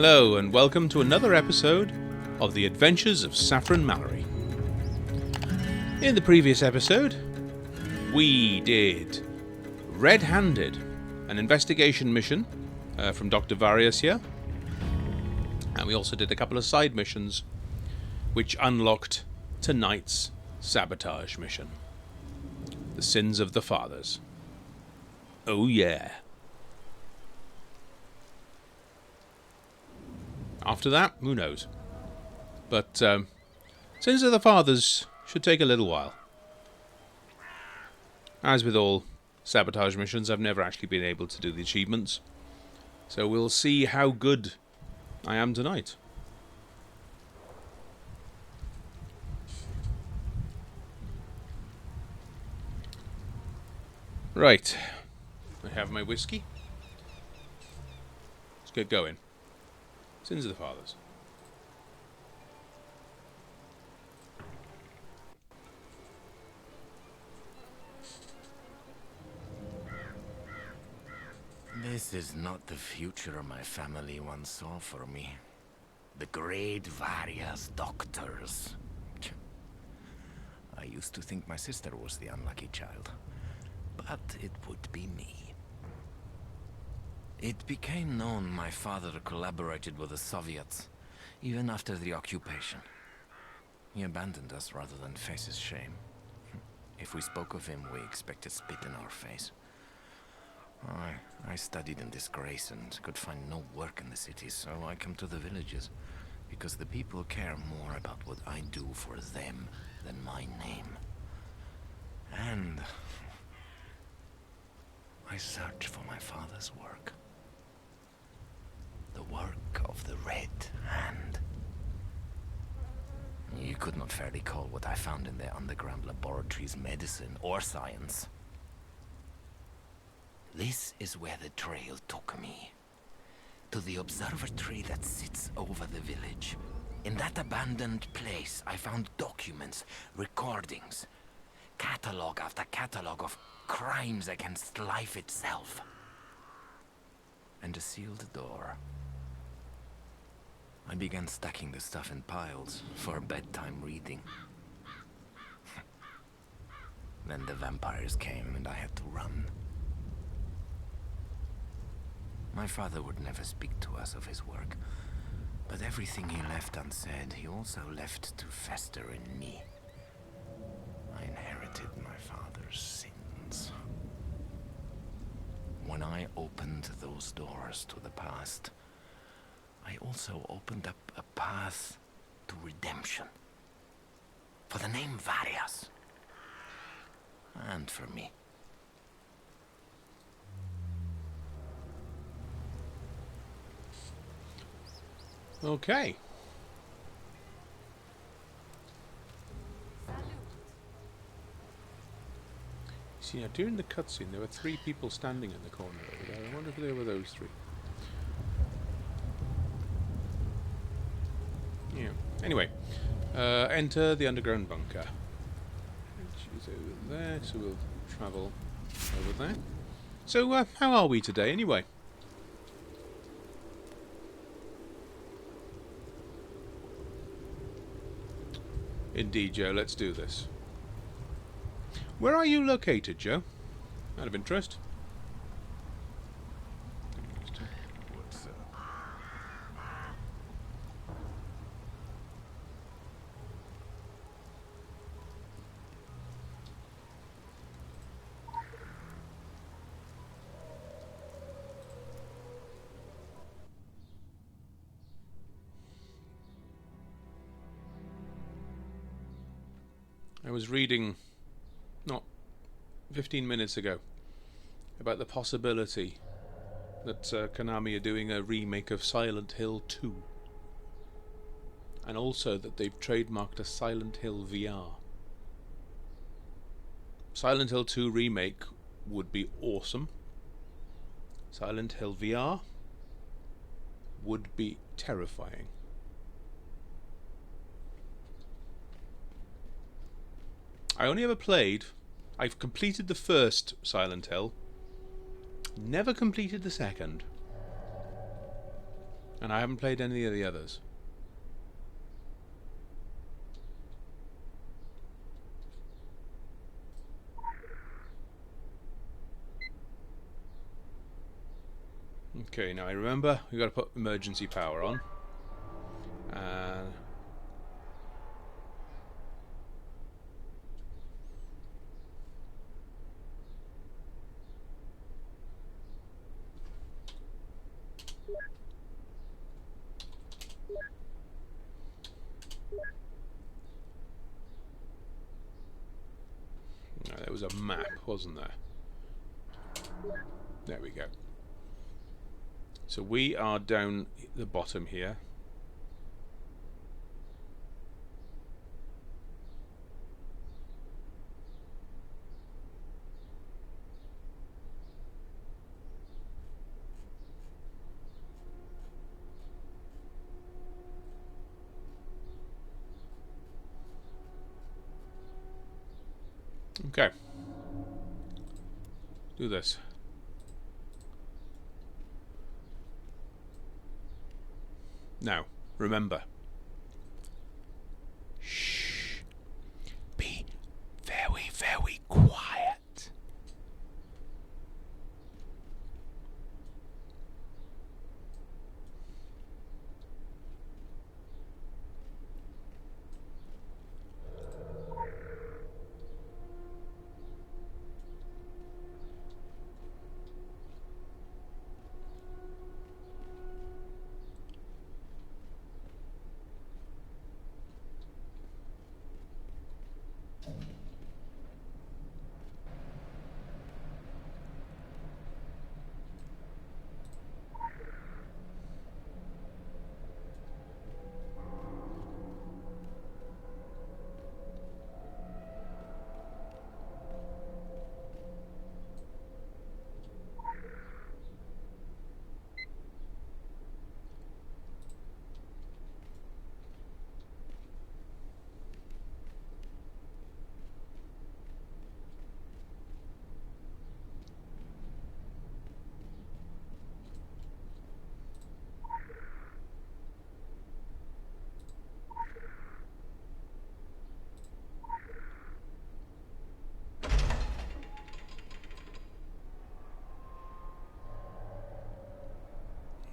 Hello and welcome to another episode of The Adventures of Saffron Mallory. In the previous episode, we did Red-Handed, an investigation mission from Dr Varias here, and we also did a couple of side missions which unlocked tonight's sabotage mission. The Sins of the Fathers. Oh yeah. After that, who knows? But Sins of the Fathers should take a little while. As with all sabotage missions, I've never actually been able to do the achievements. So we'll see how good I am tonight. Right. I have my whiskey. Let's get going. Sins of the Fathers. This is not the future my family once saw for me. The great Varias doctors. I used to think my sister was the unlucky child, but it would be me. It became known my father collaborated with the Soviets, even after the occupation. He abandoned us rather than face his shame. If we spoke of him, we expected spit in our face. I studied in disgrace and could find no work in the cities, so I come to the villages, because the people care more about what I do for them than my name. And I search for my father's work. The work of the Red Hand. You could not fairly call what I found in their underground laboratories medicine or science. This is where the trail took me. To the observatory that sits over the village. In that abandoned place, I found documents, recordings, catalog after catalog of crimes against life itself. And a sealed door. I began stacking the stuff in piles for bedtime reading. Then the vampires came and I had to run. My father would never speak to us of his work, but everything he left unsaid, he also left to fester in me. I inherited my father's sins. When I opened those doors to the past, I also opened up a path to redemption. For the name Varias. And for me. Okay. See, now during the cutscene there were 3 people standing in the corner over there. I wonder if they were those 3. Yeah. Anyway, enter the underground bunker. Which is over there, so we'll travel over there. So, how are we today, anyway? Indeed, Joe, let's do this. Where are you located, Joe? Out of interest. What's up? I was reading, not 15 minutes ago, about the possibility that Konami are doing a remake of Silent Hill 2. And also that they've trademarked a Silent Hill VR. Silent Hill 2 remake would be awesome. Silent Hill VR would be terrifying. I only ever played... I've completed the first Silent Hill. Never completed the second. And I haven't played any of the others. Okay, now I remember we've got to put emergency power on. There was a map, wasn't there? There we go. So we are down the bottom here. Okay. Do this. Now, remember. Shh. Be very, very quiet.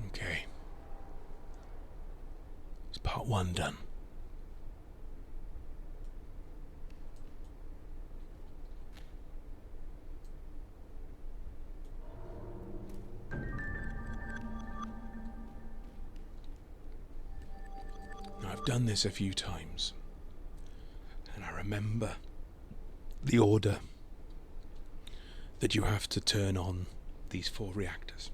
Okay. It's part one done. Now, I've done this a few times, and I remember the order that you have to turn on these 4 reactors.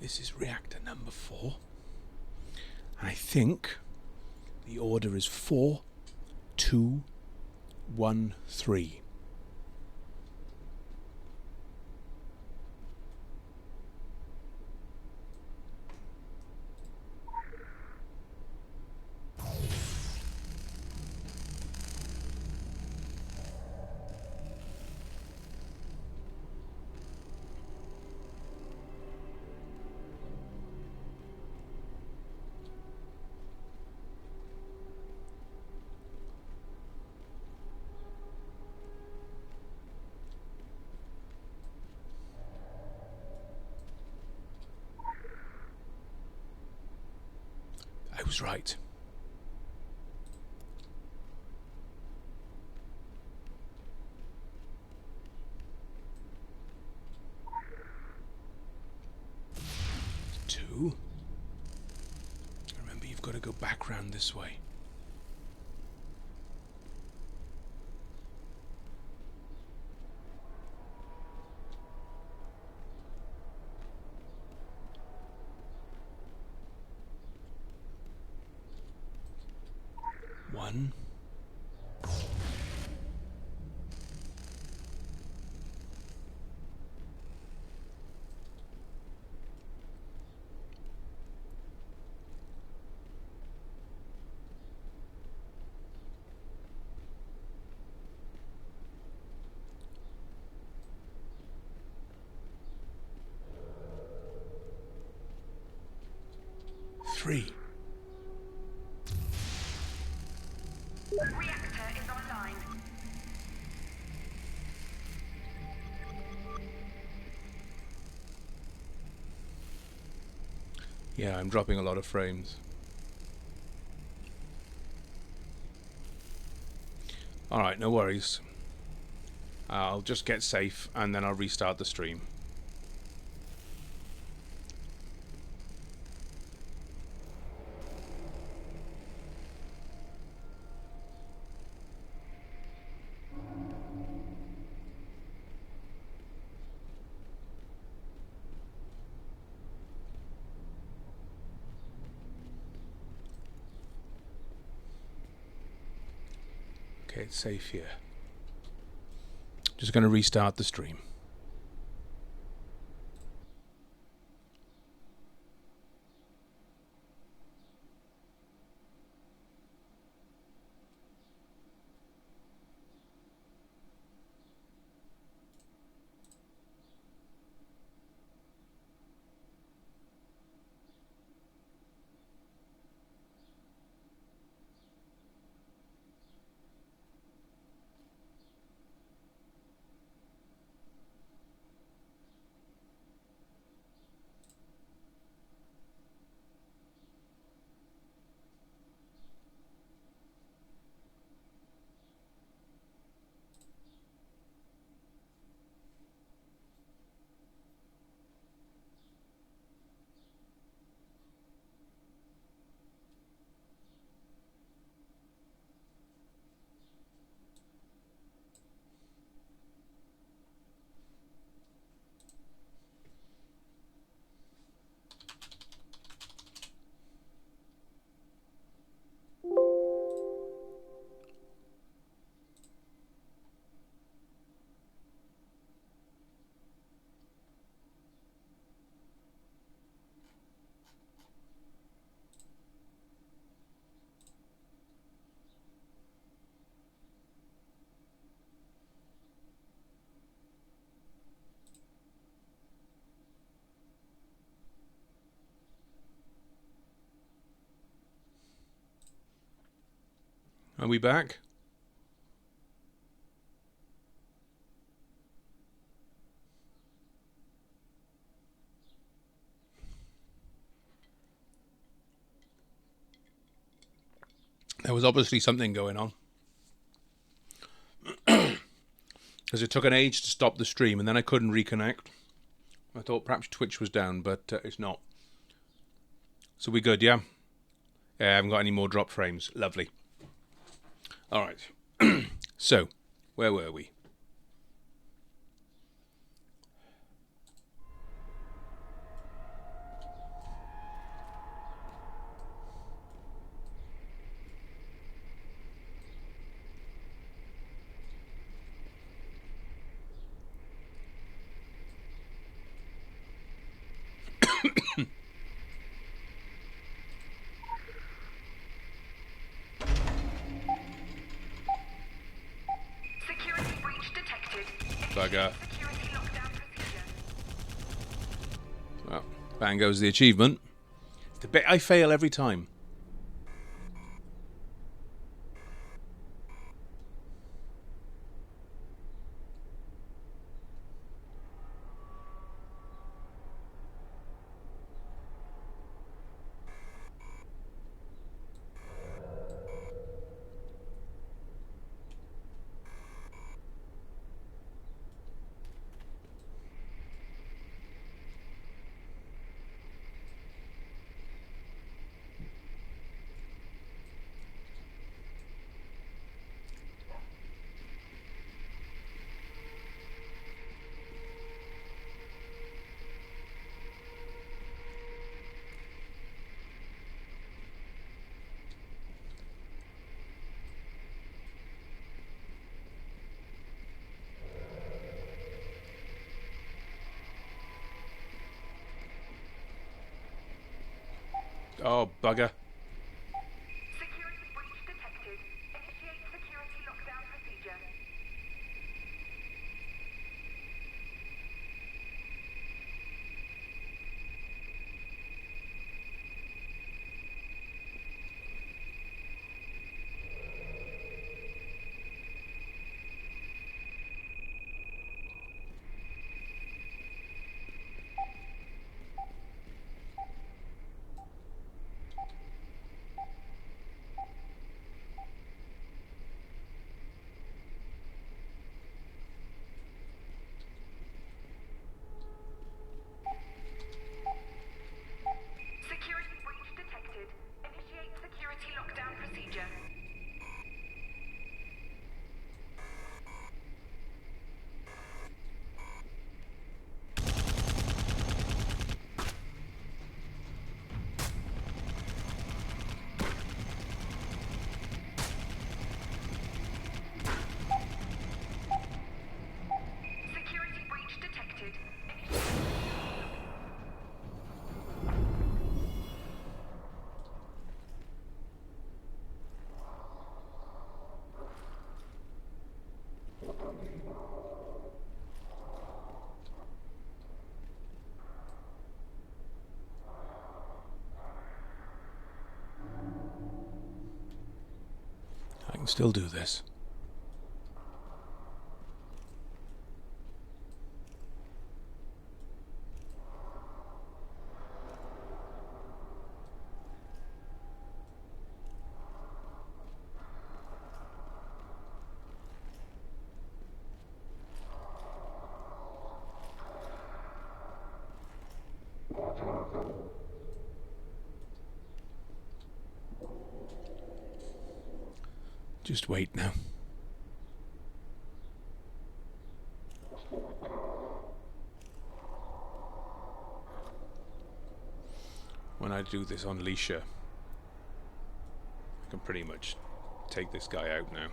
This is reactor number 4. I think the order is 4, 2, 1, 3. I was right. Two. Remember, you've got to go back round this way. One. 3. Reactor is online. Yeah, I'm dropping a lot of frames. Alright, no worries. I'll just get safe and then I'll restart the stream. Okay, it's safe here. Just going to restart the stream. Are we back? There was obviously something going on. Because it took an age to stop the stream and then I couldn't reconnect. I thought perhaps Twitch was down, but it's not. So we good, yeah? I haven't got any more drop frames. Lovely. Alright. So, where were we? Security breach detected. Bugger. Security lockdown procedure. Well, bang goes the achievement. The bit I fail every time. Oh, bugger. Security breach detected. Initiate security lockdown procedure. still do this. Just wait now. When I do this on Leisha, I can pretty much take this guy out now.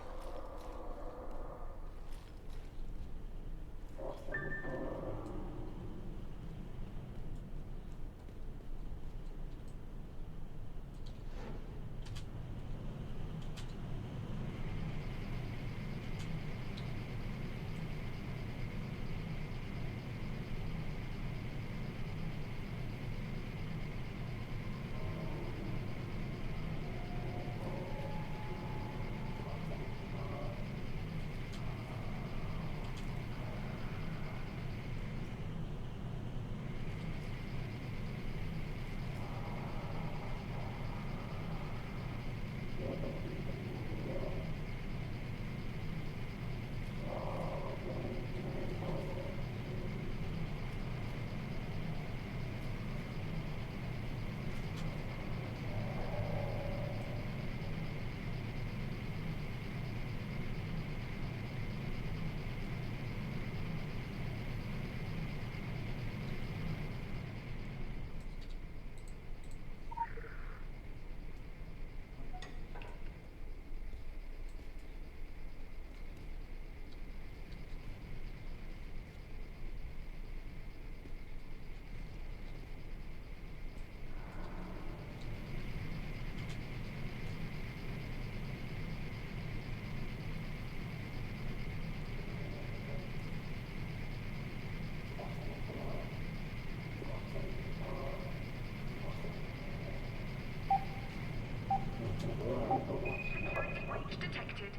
Security breach detected.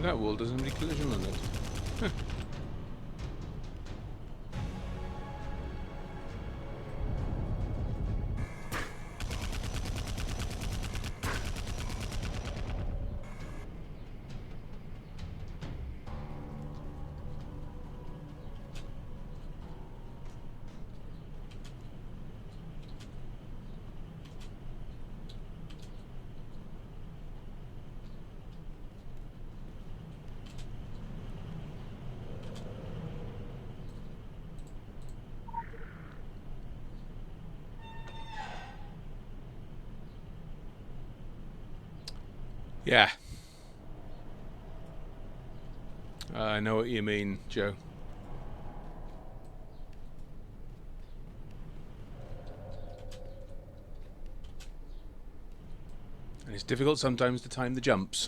That wall doesn't have any collision on it. Huh. Yeah. I know what you mean, Joe. And it's difficult sometimes to time the jumps.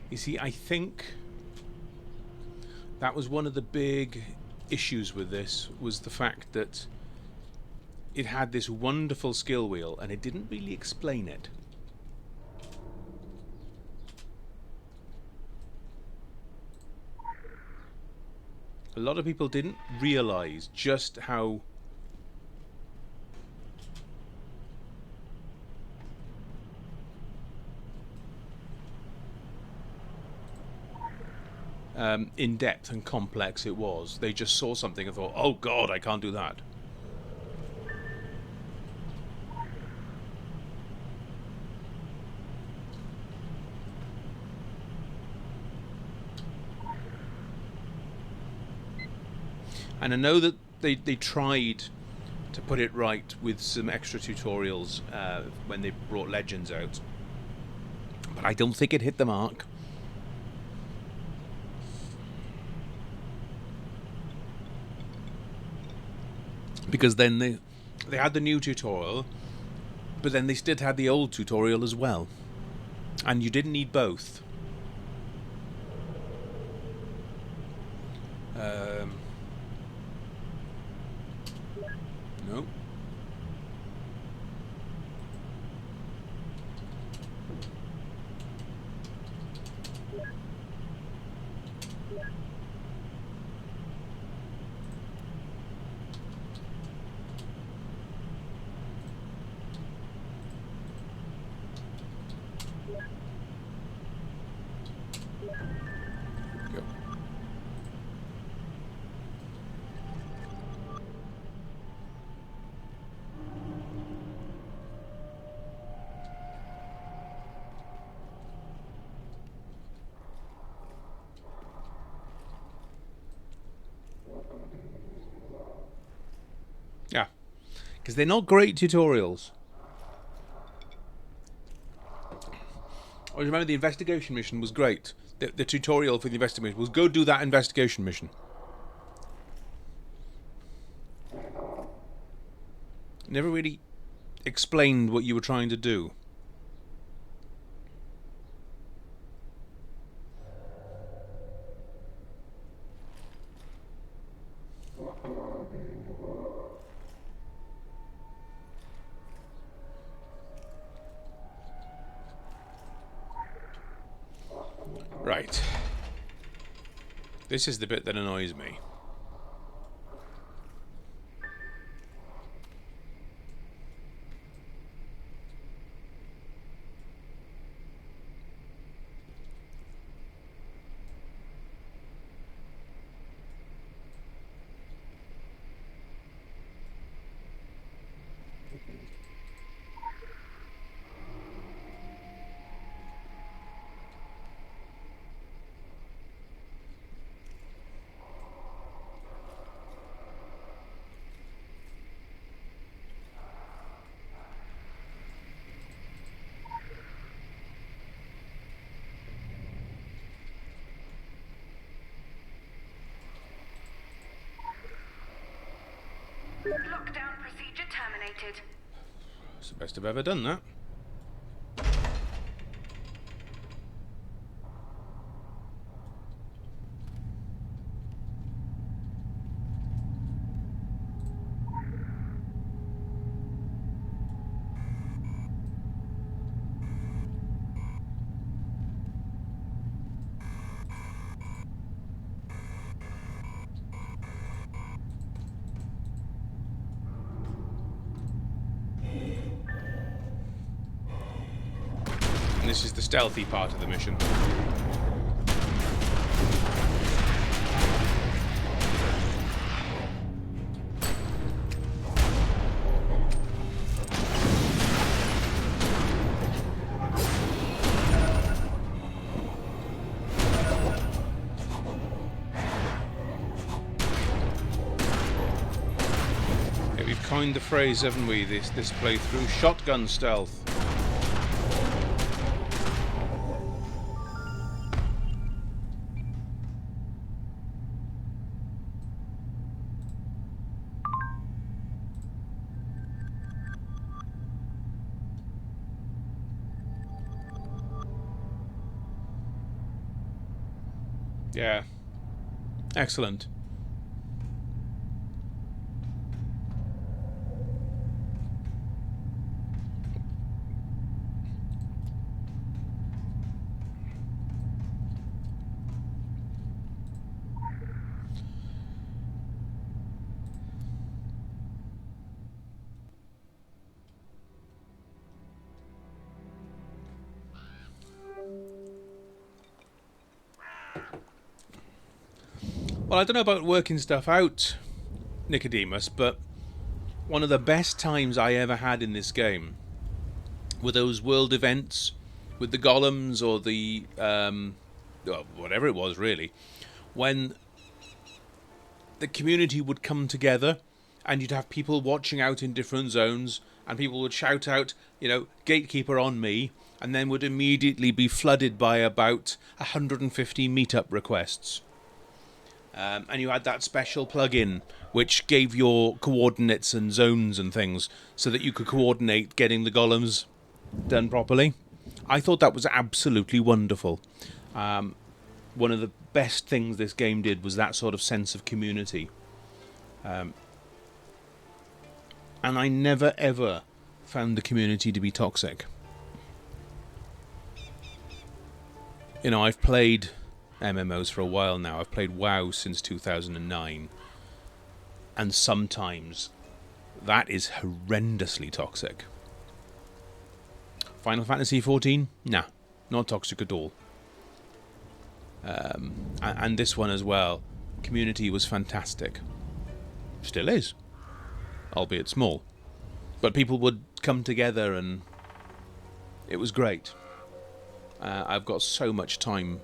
You see, I think that was one of the big issues with this, was the fact that it had this wonderful skill wheel and it didn't really explain it. A lot of people didn't realize just how in depth and complex it was. They just saw something and thought, oh god, I can't do that. And I know that they tried to put it right with some extra tutorials when they brought Legends out, but I don't think it hit the mark. Because then they had the new tutorial, but then they still had the old tutorial as well, and you didn't need both. No. Go. Yeah, because they're not great tutorials. I remember the investigation mission was great. The tutorial for the investigation was go do that investigation mission. Never really explained what you were trying to do. Right. This is the bit that annoys me. Lockdown procedure terminated. It's the best I've ever done that. And this is the stealthy part of the mission. Yeah, we've coined the phrase, haven't we, this playthrough, shotgun stealth. Yeah. Excellent. Well, I don't know about working stuff out, Nicodemus, but one of the best times I ever had in this game were those world events with the golems or the whatever it was really, when the community would come together, and you'd have people watching out in different zones, and people would shout out, gatekeeper on me, and then would immediately be flooded by about 150 meetup requests. And you had that special plug-in which gave your coordinates and zones and things so that you could coordinate getting the golems done properly. I thought that was absolutely wonderful. One of the best things this game did was that sort of sense of community. And I never ever found the community to be toxic. I've played MMOs for a while now. I've played WoW since 2009. And sometimes that is horrendously toxic. Final Fantasy XIV? Nah, not toxic at all. And this one as well. Community was fantastic. Still is. Albeit small. But people would come together and it was great. I've got so much time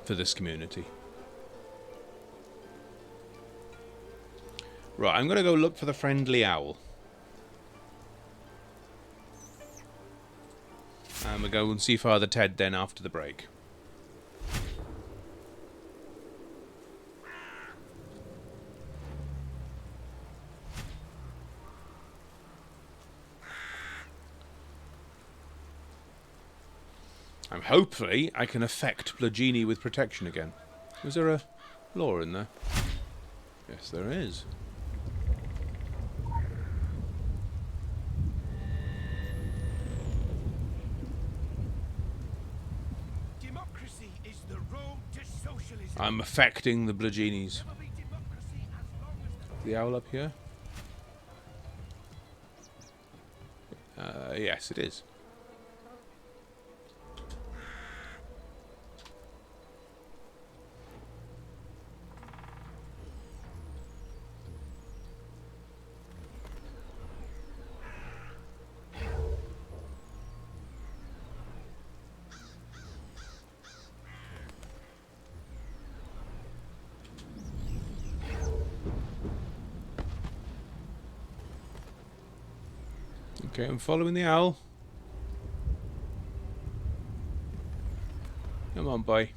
for this community. Right, I'm going to go look for the friendly owl. And we'll go and see Father Ted then after the break. And hopefully I can affect Blagini with protection again. Is there a lore in there? Yes, there is. Democracy is the road to socialism. I'm affecting the Blaginis. The owl up here? Yes, it is. Okay, I'm following the owl. Come on, boy.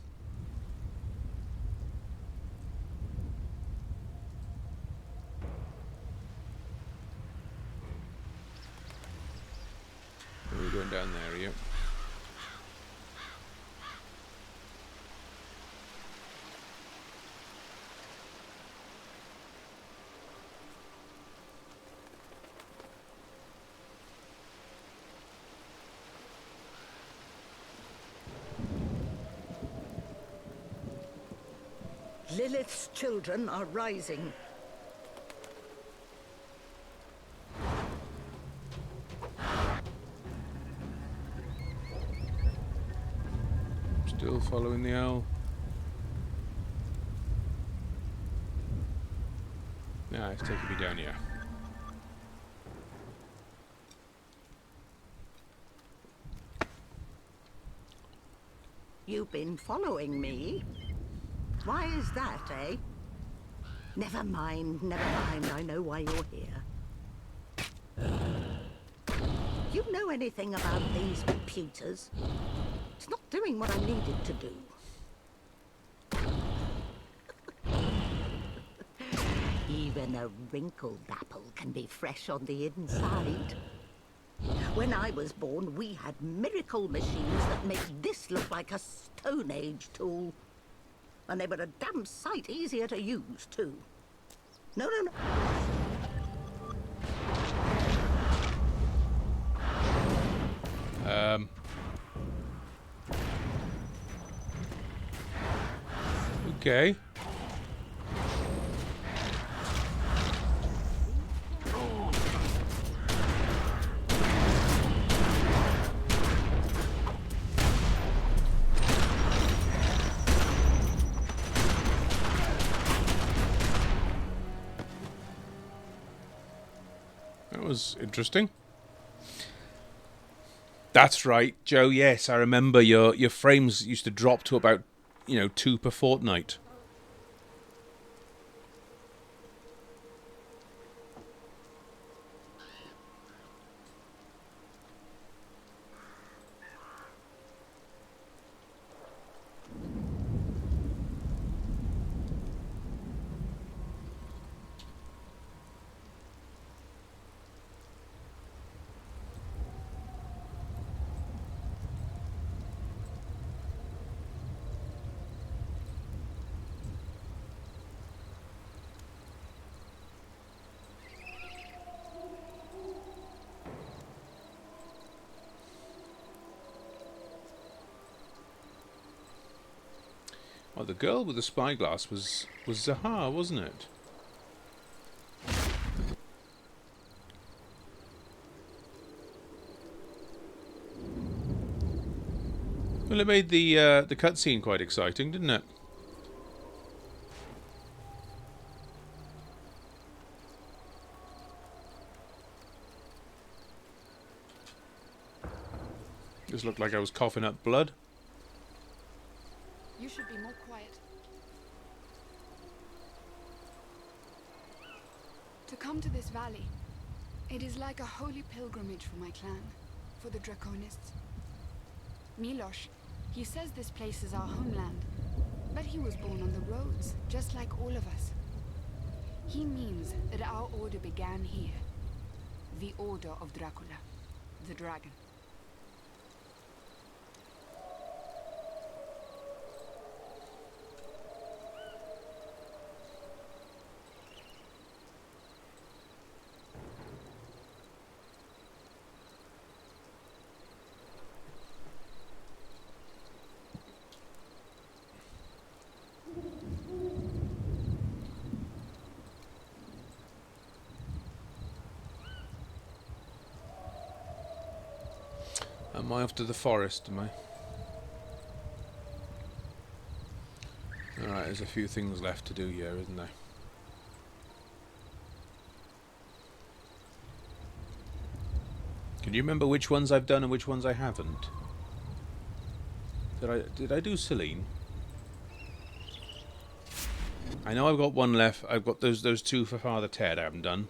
We're going down there, yeah. Lilith's children are rising. Still following the owl. Nah, it's taking me down here. You've been following me? Why is that, eh? Never mind, I know why you're here. You know anything about these computers? It's not doing what I needed to do. Even a wrinkled apple can be fresh on the inside. When I was born, we had miracle machines that made this look like a Stone Age tool. And they were a damn sight easier to use, too. No. Okay. That was interesting. That's right, Joe. Yes, I remember your frames used to drop to about, 2 per fortnight. Oh, the girl with the spyglass was Zahar, wasn't it? Well, it made the cutscene quite exciting, didn't it? Just looked like I was coughing up blood. You should be more quiet. To come to this valley, it is like a holy pilgrimage for my clan, for the Draconists. Milosh, he says this place is our homeland, but he was born on the roads, just like all of us. He means that our order began here. The Order of Dracula, the dragon. Am I off to the forest, am I? Alright, there's a few things left to do here, isn't there? Can you remember which ones I've done and which ones I haven't? Did I do Celine? I know I've got one left. I've got those two for Father Ted I haven't done.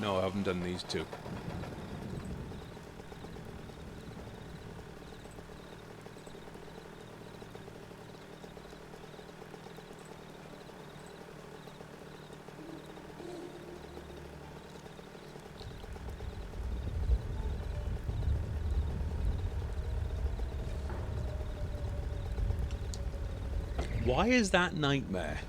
No, I haven't done these two. Why is that nightmare?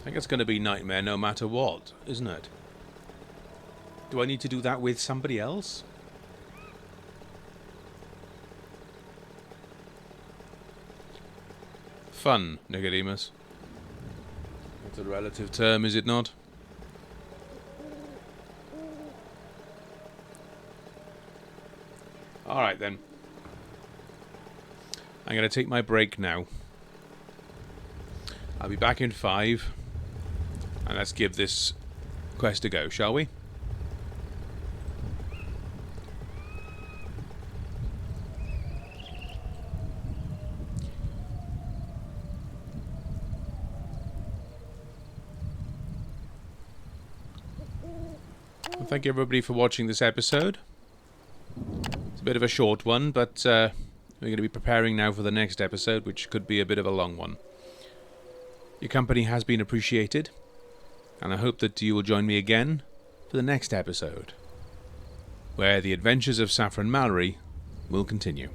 I think it's going to be nightmare no matter what, isn't it? Do I need to do that with somebody else? Fun, Nicodemus. It's a relative term, is it not? Alright then. I'm going to take my break now. I'll be back in 5. And let's give this quest a go, shall we? Well, thank you everybody for watching this episode. It's a bit of a short one, but we're going to be preparing now for the next episode, which could be a bit of a long one. Your company has been appreciated, and I hope that you will join me again for the next episode, where the adventures of Saffron Mallory will continue.